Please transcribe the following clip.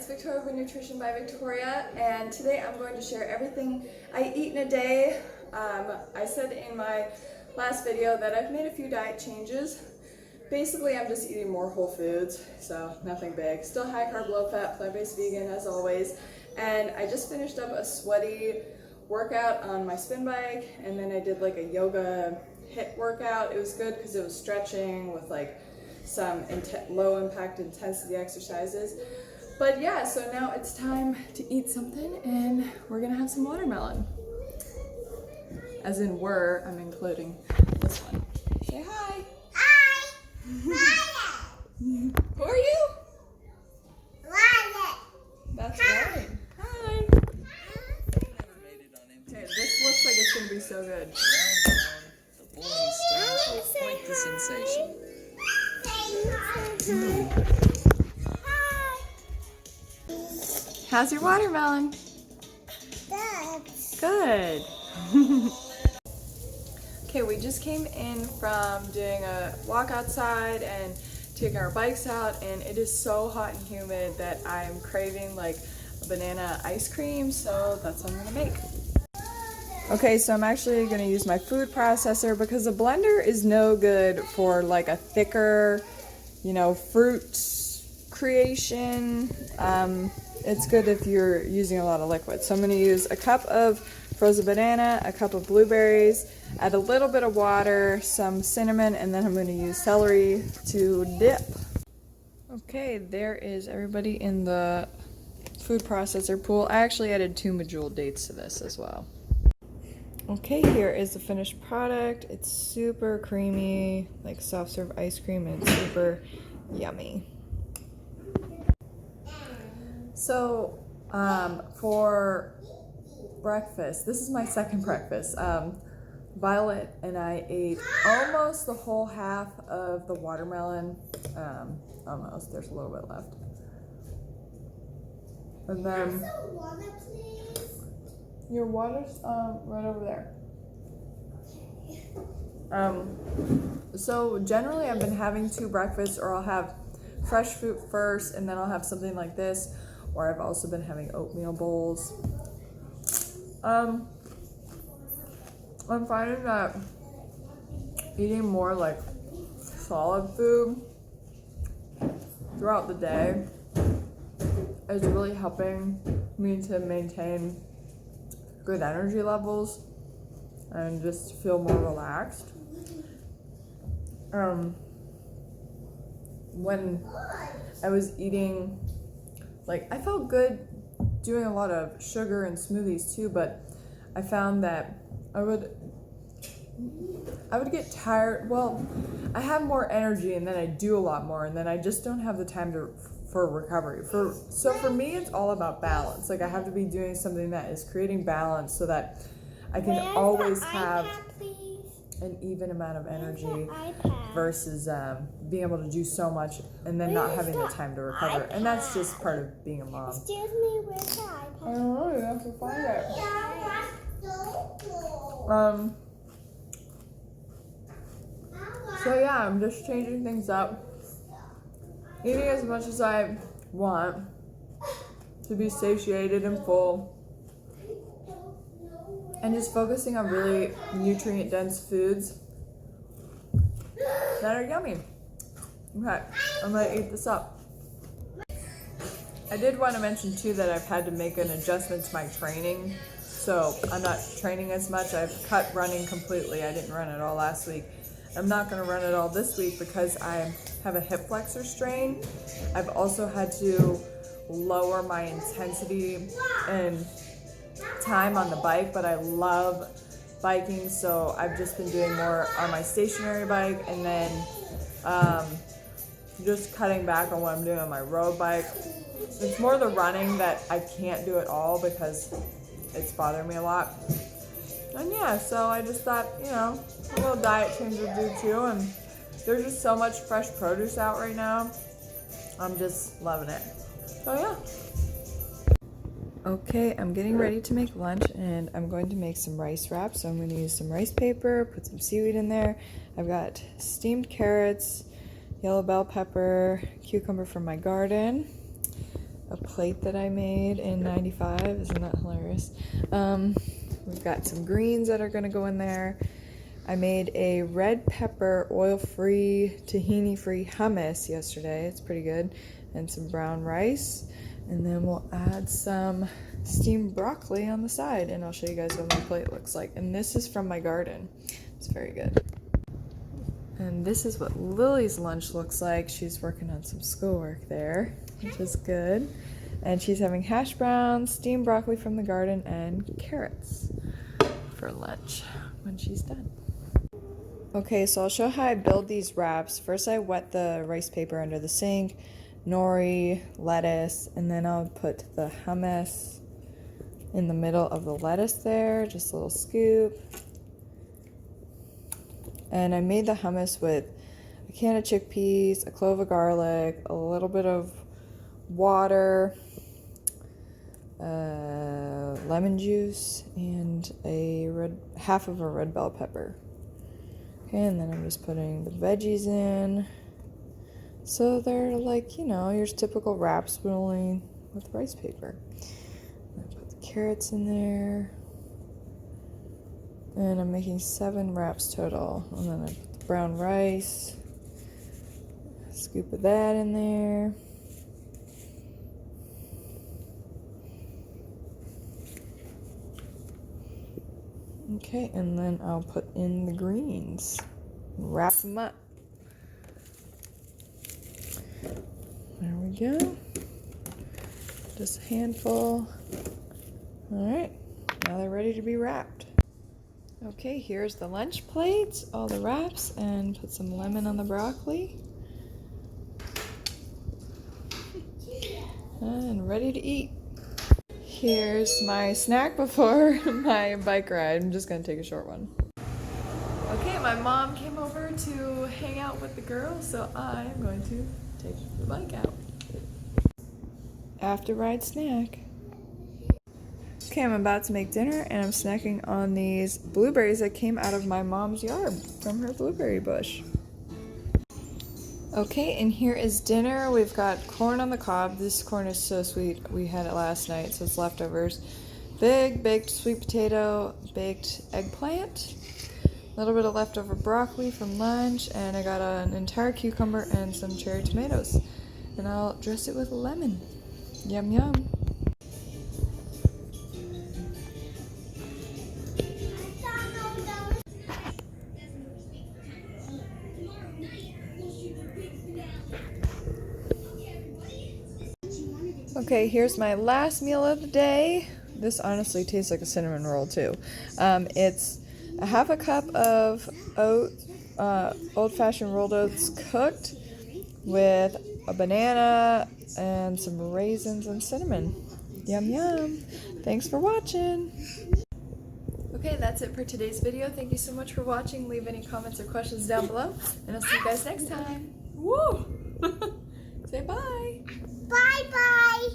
it's Victoria with Nutrition by Victoria, and today I'm going to share everything I eat in a day. I said in my last video that I've made a few diet changes. Basically, I'm just eating more whole foods, so nothing big. Still high carb, low fat, plant-based vegan as always. And I just finished up a sweaty workout on my spin bike, and then I did like a yoga HIIT workout. It was good because it was stretching with like some low impact intensity exercises. But yeah, so now it's time to eat something, and we're gonna have some watermelon. As in I'm including this one. Say hi. Hi. Who are you? Violet. That's right. Hi. Okay, this looks like it's gonna be so good. The boiling steam will point the sensation. How's your watermelon? Good. Okay, we just came in from doing a walk outside and taking our bikes out, and it is so hot and humid that I'm craving like a banana ice cream, so that's what I'm gonna make. Okay, so I'm actually gonna use my food processor because a blender is no good for like a thicker, fruit creation. It's good if you're using a lot of liquid. So I'm gonna use a cup of frozen banana, a cup of blueberries, add a little bit of water, some cinnamon, and then I'm gonna use celery to dip. Okay, there is everybody in the food processor pool. I actually added 2 medjool dates to this as well. Okay, here is the finished product. It's super creamy, like soft serve ice cream, and it's super yummy. So, for breakfast, this is my second breakfast. Violet and I ate almost the whole half of the watermelon. Almost, there's a little bit left. And then your water's right over there. So generally I've been having 2 breakfasts, or I'll have fresh fruit first and then I'll have something like this, or I've also been having oatmeal bowls. I'm finding that eating more like solid food throughout the day is really helping me to maintain good energy levels and just feel more relaxed. When I was eating, I felt good doing a lot of sugar and smoothies too, but I found that I would get tired. Well, I have more energy and then I do a lot more, and then I just don't have the time for recovery. So for me, it's all about balance. I have to be doing something that is creating balance so that I can always have an even amount of energy versus being able to do so much and then not having the time to recover. And that's just part of being a mom. Excuse me, where's the iPad? I don't know, you have to find it. So yeah, I'm just changing things up. Eating as much as I want to be satiated and full. And just focusing on really nutrient-dense foods that are yummy. Okay, I'm gonna eat this up. I did want to mention too that I've had to make an adjustment to my training. So I'm not training as much. I've cut running completely. I didn't run at all last week. I'm not gonna run it all this week because I have a hip flexor strain. I've also had to lower my intensity and time on the bike, but I love biking, so I've just been doing more on my stationary bike, and then just cutting back on what I'm doing on my road bike. It's more the running that I can't do at all because it's bothering me a lot. And yeah, so I just thought, a little diet change would do too, and there's just so much fresh produce out right now. I'm just loving it. So yeah. Okay, I'm getting ready to make lunch, and I'm going to make some rice wraps. So I'm going to use some rice paper, put some seaweed in there. I've got steamed carrots, yellow bell pepper, cucumber from my garden, a plate that I made in '95. Isn't that hilarious? We've got some greens that are gonna go in there. I made a red pepper, oil-free, tahini-free hummus yesterday. It's pretty good. And some brown rice. And then we'll add some steamed broccoli on the side. And I'll show you guys what my plate looks like. And this is from my garden. It's very good. And this is what Lily's lunch looks like. She's working on some schoolwork there, which is good. And she's having hash browns, steamed broccoli from the garden, and carrots for lunch when she's done. Okay, so I'll show how I build these wraps. First I wet the rice paper under the sink, nori, lettuce, and then I'll put the hummus in the middle of the lettuce there, just a little scoop. And I made the hummus with a can of chickpeas, a clove of garlic, a little bit of water, lemon juice, and half of a red bell pepper. Okay, and then I'm just putting the veggies in. So they're like, you know, your typical wraps, but only with rice paper. I put the carrots in there. And I'm making 7 wraps total. And then I put the brown rice. Scoop of that in there. Okay, and then I'll put in the greens. Wrap them up. There we go. Just a handful. Alright, now they're ready to be wrapped. Okay, here's the lunch plate, all the wraps, and put some lemon on the broccoli. And ready to eat. Here's my snack before my bike ride. I'm just gonna take a short one. Okay, my mom came over to hang out with the girls, so I'm going to take the bike out. After ride snack. Okay, I'm about to make dinner and I'm snacking on these blueberries that came out of my mom's yard from her blueberry bush. Okay, and here is dinner. We've got corn on the cob. This corn is so sweet. We had it last night, so it's leftovers. Big baked sweet potato, baked eggplant, a little bit of leftover broccoli from lunch, and I got an entire cucumber and some cherry tomatoes. And I'll dress it with lemon. Yum yum. Okay, here's my last meal of the day. This honestly tastes like a cinnamon roll too. It's a half a cup of old-fashioned rolled oats cooked with a banana and some raisins and cinnamon. Yum yum. Thanks for watching. Okay, that's it for today's video. Thank you so much for watching. Leave any comments or questions down below, and I'll see you guys next time. Woo! Say bye. Bye bye.